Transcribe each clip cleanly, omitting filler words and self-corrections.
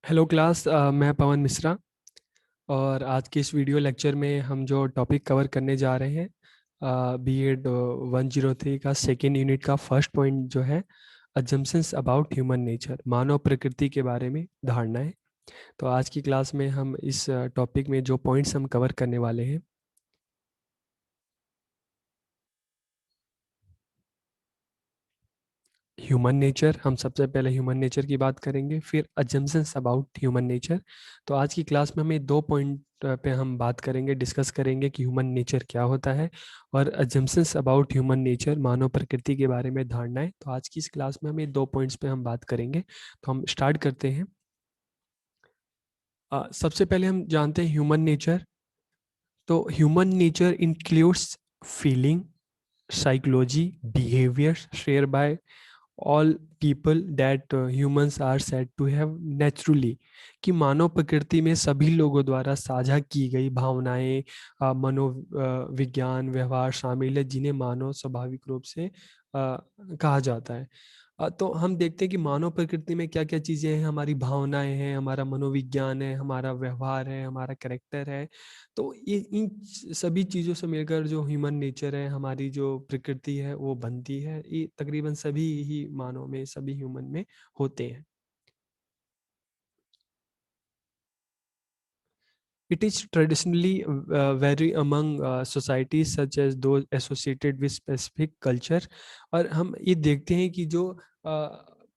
Hello class. मैं पवन मिश्रा। और आज के इस वीडियो लेक्चर में हम जो टॉपिक कवर करने जा रहे हैं, बीएड 103 का सेकेंड यूनिट का फर्स्ट पॉइंट जो है अजम्पशंस अबाउट ह्यूमन नेचर, मानव प्रकृति के बारे में धारणाएं। तो आज की क्लास में हम इस टॉपिक में जो पॉइंट्स हम कवर करने वाले हैं, ह्यूमन नेचर। हम सबसे पहले ह्यूमन नेचर की बात करेंगे, फिर अजम्पशंस अबाउट ह्यूमन नेचर। तो आज की क्लास में हमें दो पॉइंट पे हम बात करेंगे, डिस्कस करेंगे कि ह्यूमन नेचर क्या होता है और अजम्पशंस अबाउट ह्यूमन नेचर, मानव प्रकृति के बारे में धारणाएं। तो आज की इस क्लास में हमें दो पॉइंट्स पे हम बात करेंगे। तो हम स्टार्ट करते हैं। सबसे पहले हम जानते हैं ह्यूमन नेचर। तो human nature includes feeling, psychology, behaviour share by all people that humans are said to have naturally. कि मानव प्रकृति में सभी लोगों द्वारा साझा की गई भावनाएं, मनोविज्ञान, व्यवहार शामिल है, जिन्हें मानव स्वाभाविक रूप से कहा जाता है। तो हम देखते हैं कि मानव प्रकृति में क्या क्या चीज़ें हैं। हमारी भावनाएं हैं, हमारा मनोविज्ञान है, हमारा व्यवहार है, हमारा कैरेक्टर है। तो ये इन सभी चीज़ों से मिलकर जो ह्यूमन नेचर है, हमारी जो प्रकृति है, वो बनती है। ये तकरीबन सभी ही मानव में, सभी ह्यूमन में होते हैं। It is traditionally vary among societies such as those associated with specific culture। और हम ये देखते हैं कि जो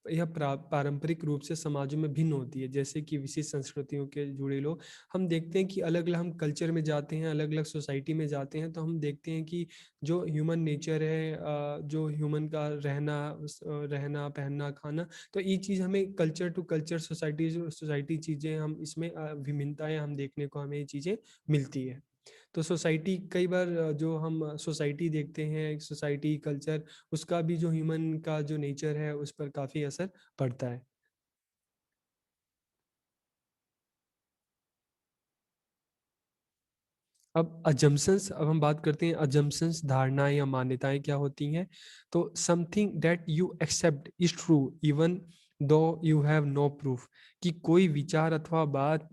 यह पारंपरिक रूप से समाजों में भिन्न होती है, जैसे कि विशेष संस्कृतियों के जुड़े लोग। हम देखते हैं कि अलग अलग हम कल्चर में जाते हैं, अलग अलग सोसाइटी में जाते हैं, तो हम देखते हैं कि जो ह्यूमन नेचर है, जो ह्यूमन का रहना, रहना पहनना खाना, तो ये चीज़ हमें culture to culture, society society चीज़ें हम इसमें विभिन्नताएं हम देखने को हमें ये चीज़ें मिलती है। तो सोसाइटी कई बार जो हम सोसाइटी देखते हैं, सोसाइटी कल्चर, उसका भी जो ह्यूमन का जो नेचर है उस पर काफ़ी असर पड़ता है। अब अजम्पशंस, अब हम बात करते हैं अजम्पशंस, धारणाएं या मान्यताएं क्या होती हैं। तो something that you accept is true even though you have no proof. कि कोई विचार अथवा बात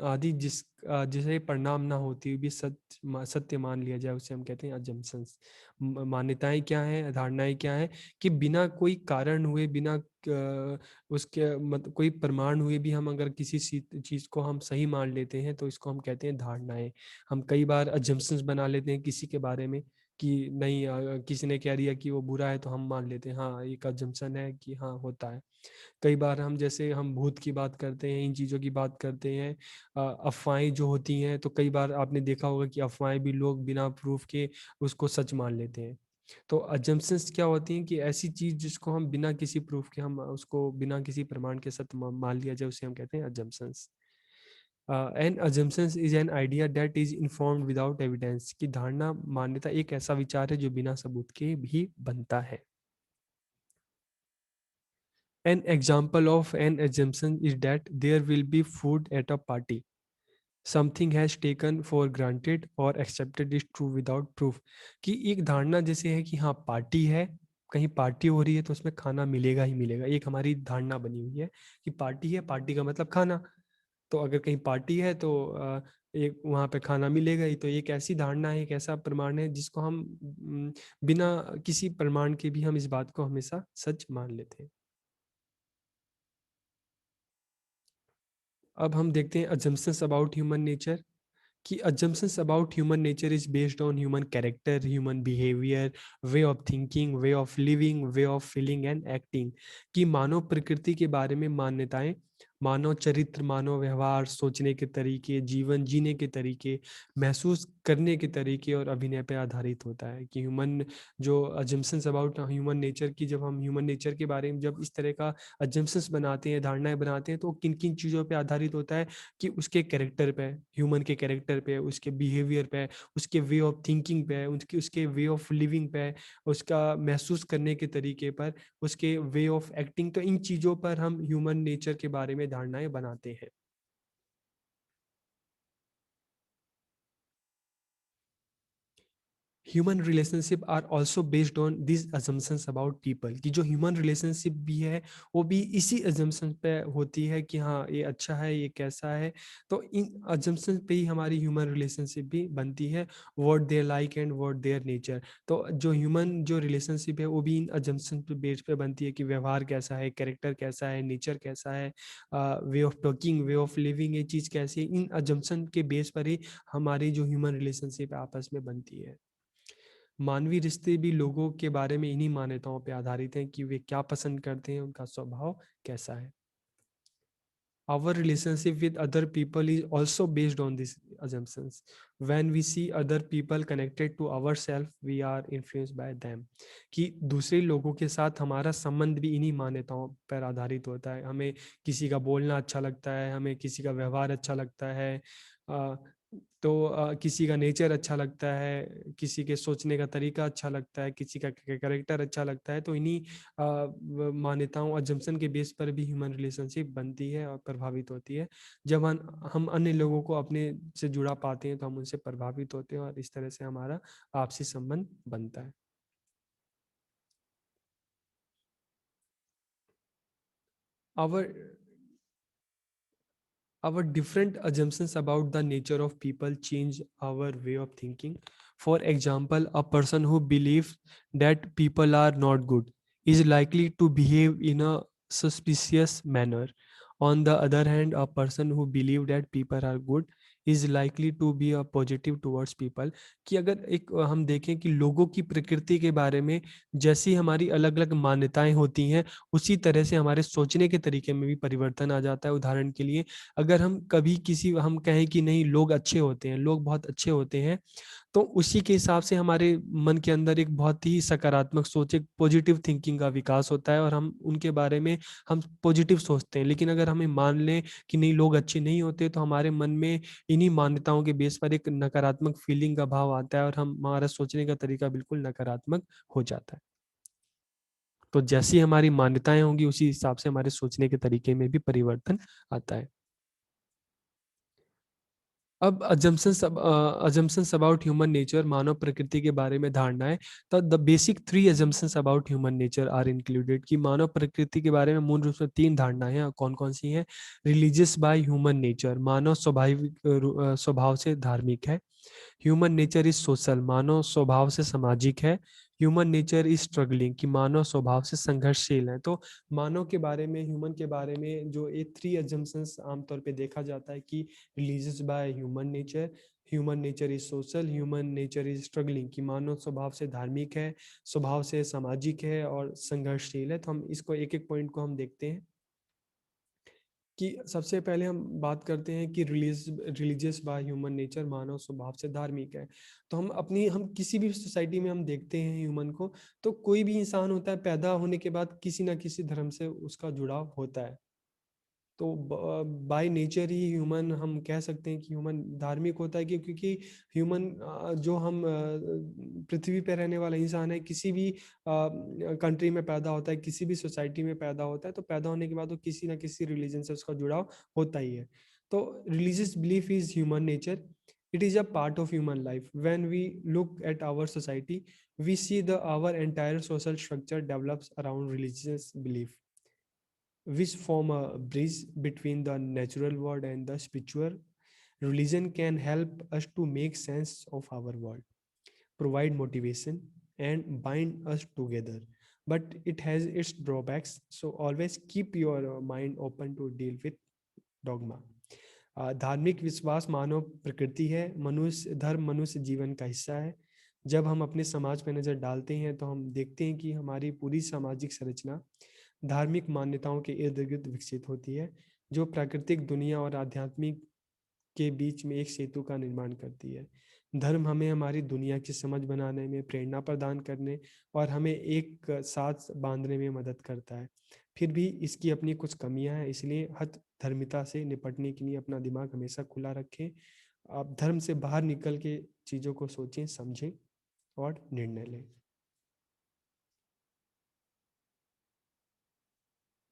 आदि जिसे परिणाम ना होती हुई भी सत्य मान लिया जाए, उसे हम कहते हैं अजम्पशंस। मान्यताएं क्या हैं, धारणाएं क्या हैं? कि बिना कोई कारण हुए, बिना उसके कोई प्रमाण हुए भी हम अगर किसी चीज़ को हम सही मान लेते हैं, तो इसको हम कहते हैं धारणाएं। हम कई बार अजम्पशंस बना लेते हैं किसी के बारे में कि नहीं, किसी ने कह दिया कि वो बुरा है तो हम मान लेते हैं हाँ एक अजम्पशन है कि हाँ होता है। कई बार हम, जैसे हम भूत की बात करते हैं, इन चीज़ों की बात करते हैं, अफवाहें जो होती हैं, तो कई बार आपने देखा होगा कि अफवाहें भी लोग बिना प्रूफ के उसको सच मान लेते हैं। तो अजम्पशंस क्या होती हैं? कि ऐसी चीज़ जिसको हम बिना किसी प्रूफ के, हम उसको बिना किसी प्रमाण के सत्य मान लिया जाए, उसे हम कहते हैं assumptions. An assumptions is an idea that is informed without evidence. की धारणा, मान्यता एक ऐसा विचार है जो बिना सबूत के भी बनता है। An example of an assumption is that there will be food at a party. Something has taken for granted और accepted is true without proof. कि एक धारणा जैसे है कि हाँ पार्टी है, कहीं पार्टी हो रही है तो उसमें खाना मिलेगा ही मिलेगा। एक हमारी धारणा बनी हुई है कि पार्टी है, पार्टी का मतलब खाना। तो अगर कहीं पार्टी है तो एक वहाँ पे खाना मिलेगा ही। तो एक ऐसी धारणा है, एक ऐसा प्रमाण है जिसको हम बिना किसी प्रमाण के भी हम इस बात को हमेशा सच मान लेते हैं। अब हम देखते हैं अजम्पशंस अबाउट ह्यूमन नेचर। कि assumptions about human nature is based on human character, human behavior, way of thinking, way of living, way of feeling and acting। कि मानव प्रकृति के बारे में मान्यताएं, मानव चरित्र, मानव व्यवहार, सोचने के तरीके, जीवन जीने के तरीके, महसूस करने के तरीके और अभिनय पर आधारित होता है। कि ह्यूमन जो assumptions about ह्यूमन नेचर की, जब हम ह्यूमन नेचर के बारे में जब इस तरह का assumptions बनाते हैं, धारणाएं बनाते हैं, तो किन किन चीज़ों पर आधारित होता है? कि उसके कैरेक्टर पे, ह्यूमन के कैरेक्टर पे, उसके बिहेवियर पे, उसके वे ऑफ थिंकिंग पे, उसके उसके वे ऑफ लिविंग पे, उसका महसूस करने के तरीके पर, उसके वे ऑफ एक्टिंग। तो इन चीज़ों पर हम ह्यूमन नेचर के बारे में धारणाएं बनाते हैं। Human relationship are also based on this assumptions about people, कि जो ह्यूमन रिलेशनशिप भी है वो भी इसी अजम्पशन पे होती है कि हाँ ये अच्छा है, ये कैसा है। तो इन अजम्पशन पे ही हमारी ह्यूमन रिलेशनशिप भी बनती है, what they're like and what their nature. तो जो ह्यूमन जो रिलेशनशिप है वो भी इन अजम्पशन पे बेस पे बनती है कि व्यवहार कैसा है, कैरेक्टर कैसा है, नेचर कैसा है, way of talking, way of living, ये चीज़ कैसी है, इन अजम्पशन के बेस पर ही हमारी जो ह्यूमन रिलेशनशिप है आपस में बनती है। मानवीय रिश्ते भी लोगों के बारे में इन्हीं मान्यताओं पे आधारित हैं कि वे क्या पसंद करते हैं, उनका स्वभाव कैसा है। Our relationship with other people is also based on these assumptions. When we see other people connected to ourselves, we are influenced by them. कि दूसरे लोगों के साथ हमारा संबंध भी इन्हीं मान्यताओं पर आधारित होता है। हमें किसी का बोलना अच्छा लगता है, हमें किसी का व्यवहार अच्छा लगता है, अ, तो किसी का नेचर अच्छा लगता है, किसी के सोचने का तरीका अच्छा लगता है, किसी का कैरेक्टर अच्छा लगता है। तो इन्हीं मान्यताओं अजम्पशन के बेस पर भी ह्यूमन रिलेशनशिप बनती है और प्रभावित होती है। जब हम अन्य लोगों को अपने से जुड़ा पाते हैं तो हम उनसे प्रभावित होते हैं और इस तरह से हमारा आपसी संबंध बनता है। our our different assumptions about the nature of people change our way of thinking. For example, a person who believes that people are not good is likely to behave in a suspicious manner. On the other hand, a person who believes that people are good is likely to be a positive towards people. कि अगर एक हम देखें कि लोगों की प्रकृति के बारे में जैसी हमारी अलग अलग मान्यताएं होती हैं, उसी तरह से हमारे सोचने के तरीके में भी परिवर्तन आ जाता है। उदाहरण के लिए, अगर हम कभी किसी हम कहें कि नहीं लोग अच्छे होते हैं, लोग बहुत अच्छे होते हैं, तो उसी के हिसाब से हमारे मन के अंदर एक बहुत ही सकारात्मक सोच, एक पॉजिटिव थिंकिंग का विकास होता है और हम उनके बारे में हम पॉजिटिव सोचते हैं। लेकिन अगर हमें मान लें कि नहीं लोग अच्छे नहीं होते, तो हमारे मन में इन्हीं मान्यताओं के बेस पर एक नकारात्मक फीलिंग का भाव आता है और हमारा सोचने का तरीका बिल्कुल नकारात्मक हो जाता है। तो जैसी हमारी मान्यताएं होंगी उसी हिसाब से हमारे सोचने के तरीके में भी परिवर्तन आता है। अब अजम्पशंस अबाउट ह्यूमन नेचर, मानव प्रकृति के बारे में धारणाएं। तो the basic three assumptions about human nature are included, कि मानव प्रकृति के बारे में मूल रूप से तीन धारणाएं हैं। कौन कौन सी हैं? रिलीजियस बाय ह्यूमन नेचर, मानव स्वाभाविक स्वभाव से धार्मिक है। ह्यूमन नेचर इज सोशल, मानव स्वभाव से सामाजिक है। ह्यूमन नेचर इज स्ट्रगलिंग, कि मानव स्वभाव से संघर्षशील है। तो मानव के बारे में, ह्यूमन के बारे में जो ये थ्री अजम्पशंस आमतौर पे देखा जाता है कि religious by human nature is social, human nature is struggling, कि मानव स्वभाव से धार्मिक है, स्वभाव से सामाजिक है और संघर्षशील है। तो हम इसको एक एक पॉइंट को हम देखते हैं कि सबसे पहले हम बात करते हैं कि रिलीजियस बाय ह्यूमन नेचर, मानव स्वभाव से धार्मिक है। तो हम किसी भी सोसाइटी में हम देखते हैं ह्यूमन को, तो कोई भी इंसान होता है, पैदा होने के बाद किसी ना किसी धर्म से उसका जुड़ाव होता है। तो बाय नेचर ही ह्यूमन, हम कह सकते हैं कि ह्यूमन धार्मिक होता है, क्योंकि ह्यूमन जो हम पृथ्वी पे रहने वाला इंसान है, किसी भी कंट्री में पैदा होता है, किसी भी सोसाइटी में पैदा होता है, तो पैदा होने के बाद वो किसी ना किसी रिलीजन से उसका जुड़ाव होता ही है। तो religious belief is human nature, it is a part of human life. When we look at our society, we see the our entire social structure develops around religious belief, which form a bridge between the natural world and the spiritual. Religion can help us to make sense of our world, provide motivation, and bind us together. But it has its drawbacks, so always keep your mind open to deal with dogma. धार्मिक विश्वास मानव प्रकृति है, मनुष्य धर्म मनुष्य जीवन का हिस्सा है। जब हम अपने समाज पर नज़र डालते हैं तो हम देखते हैं कि हमारी पूरी सामाजिक संरचना धार्मिक मान्यताओं के इर्द गिर्द विकसित होती है, जो प्राकृतिक दुनिया और आध्यात्मिक के बीच में एक सेतु का निर्माण करती है। धर्म हमें हमारी दुनिया की समझ बनाने में, प्रेरणा प्रदान करने और हमें एक साथ बांधने में मदद करता है। फिर भी इसकी अपनी कुछ कमियां हैं, इसलिए हत धर्मिता से निपटने के लिए अपना दिमाग हमेशा खुला रखें। आप धर्म से बाहर निकल के चीज़ों को सोचें, समझें और निर्णय लें।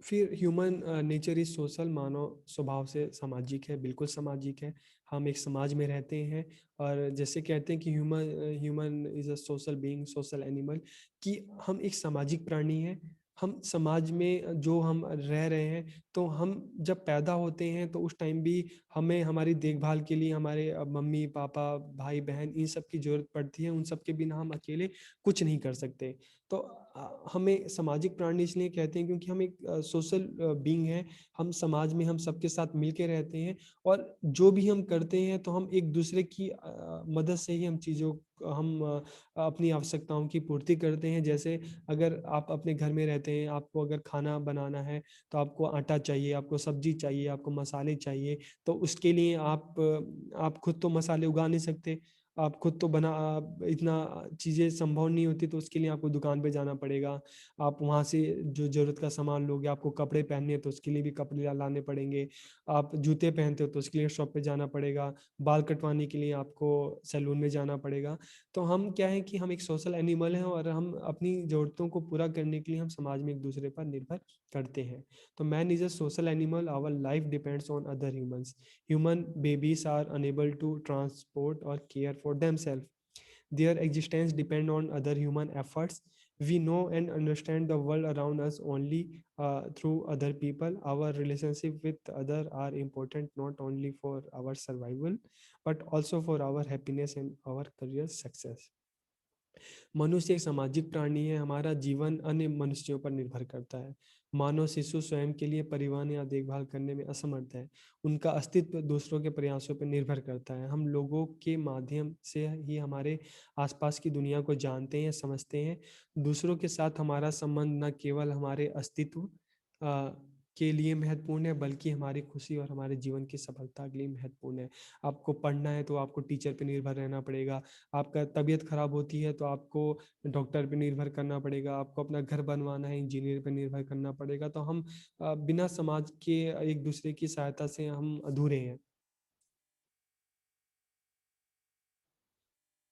फिर ह्यूमन नेचर इज सोशल, मानव स्वभाव से सामाजिक है, बिल्कुल सामाजिक है। हम एक समाज में रहते हैं, और जैसे कहते हैं कि human human is a social being, social animal, कि हम एक सामाजिक प्राणी हैं। हम समाज में जो हम रह रहे हैं, तो हम जब पैदा होते हैं तो उस टाइम भी हमें हमारी देखभाल के लिए हमारे मम्मी पापा भाई बहन इन सब की ज़रूरत पड़ती है। उन सब के बिना हम अकेले कुछ नहीं कर सकते। तो हमें सामाजिक प्राणी इसलिए कहते हैं क्योंकि हम एक सोशल बीइंग हैं। हम समाज में हम सबके साथ मिल के रहते हैं, और जो भी हम करते हैं तो हम एक दूसरे की मदद से ही हम चीज़ों हम अपनी आवश्यकताओं की पूर्ति करते हैं। जैसे अगर आप अपने घर में रहते हैं, आपको अगर खाना बनाना है, तो आपको आटा चाहिए, आपको सब्जी चाहिए, आपको मसाले चाहिए। तो उसके लिए आप खुद तो मसाले उगा नहीं सकते। आप खुद तो इतना चीज़ें संभव नहीं होती, तो उसके लिए आपको दुकान पे जाना पड़ेगा। आप वहाँ से जो ज़रूरत का सामान लोगे, आपको कपड़े पहनने हैं तो उसके लिए भी कपड़े लाने पड़ेंगे। आप जूते पहनते हो तो उसके लिए शॉप पे जाना पड़ेगा। बाल कटवाने के लिए आपको सैलून में जाना पड़ेगा। तो हम क्या है कि हम एक सोशल एनिमल हैं, और हम अपनी ज़रूरतों को पूरा करने के लिए हम समाज में एक दूसरे पर निर्भर करते हैं। तो man is a social animal, our life depends on other humans. Human babies are unable to transport or care for themselves. Their existence depend on other human efforts. We know and understand the world around us only through other people. Our relationship with other are important not only for our survival, but also for our happiness and our career success. मनुष्य एक सामाजिक प्राणी है। हमारा जीवन अन्य मनुष्यों पर निर्भर करता है। मानव शिशु स्वयं के लिए परिवहन या देखभाल करने में असमर्थ है। उनका अस्तित्व दूसरों के प्रयासों पर निर्भर करता है। हम लोगों के माध्यम से ही हमारे आसपास की दुनिया को जानते हैं, समझते हैं। दूसरों के साथ हमारा संबंध न केवल हमारे अस्तित्व के लिए महत्वपूर्ण है, बल्कि हमारी खुशी और हमारे जीवन की सफलता के लिए महत्वपूर्ण है। आपको पढ़ना है तो आपको टीचर पे निर्भर रहना पड़ेगा। आपका तबीयत खराब होती है तो आपको डॉक्टर पे निर्भर करना पड़ेगा। आपको अपना घर बनवाना है, इंजीनियर पे निर्भर करना पड़ेगा। तो हम बिना समाज के एक दूसरे की सहायता से हम अधूरे हैं।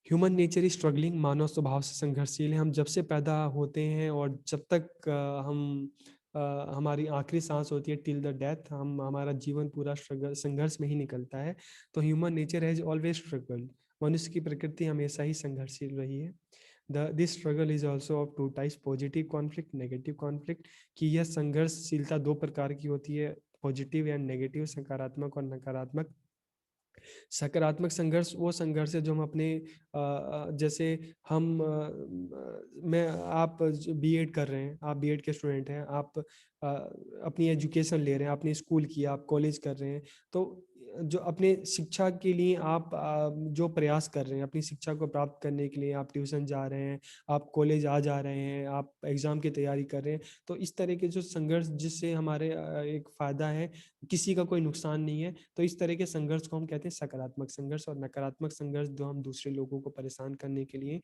ह्यूमन नेचर इज स्ट्रगलिंग, मानव स्वभाव से संघर्षशील है। हम जब से पैदा होते हैं और जब तक हमारी आखिरी सांस होती है, टिल द डेथ, हम हमारा जीवन पूरा स्ट्रगल संघर्ष में ही निकलता है। तो human nature has always struggle. मनुष्य की प्रकृति हमेशा ही संघर्षशील रही है। This struggle is also of two types, positive conflict, negative conflict. कि यह संघर्षशीलता दो प्रकार की होती है, पॉजिटिव एंड नेगेटिव, सकारात्मक और नकारात्मक। सकारात्मक संघर्ष वो संघर्ष है जो हम अपने जैसे हम मैं आप बीएड कर रहे हैं, आप बीएड के स्टूडेंट हैं, आप अपनी एजुकेशन ले रहे हैं, आपने स्कूल किया, आप कॉलेज कर रहे हैं। तो जो अपने शिक्षा के लिए आप जो प्रयास कर रहे हैं, अपनी शिक्षा को प्राप्त करने के लिए आप ट्यूशन जा रहे हैं, आप कॉलेज जा रहे हैं, आप एग्ज़ाम की तैयारी कर रहे हैं। तो इस तरह के जो संघर्ष जिससे हमारे एक फ़ायदा है, किसी का कोई नुकसान नहीं है। तो इस तरह के संघर्ष को हम कहते हैं सकारात्मक संघर्ष। और नकारात्मक संघर्ष जो हम दूसरे लोगों को परेशान करने के लिए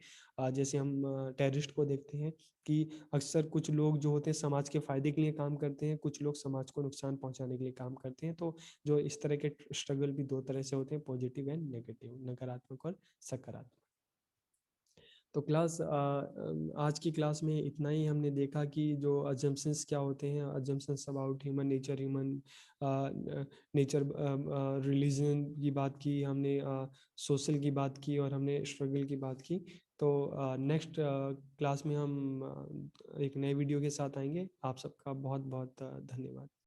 जैसे हम टेररिस्ट को देखते हैं कि अक्सर कुछ लोग जो होते हैं समाज के फायदे के लिए काम करते हैं, कुछ लोग समाज को नुकसान पहुंचाने के लिए काम करते हैं। तो जो इस तरह के स्ट्रगल भी दो तरह से होते हैं, पॉजिटिव एंड नेगेटिव, नकारात्मक और सकारात्मक। तो आज की क्लास में इतना ही हमने देखा कि जो अजम्पशंस क्या होते हैं, assumptions about human nature, human nature, religion की बात की हमने, सोशल की बात की, और हमने स्ट्रगल की बात की। तो नेक्स्ट क्लास में हम एक नए वीडियो के साथ आएंगे। आप सबका बहुत बहुत धन्यवाद।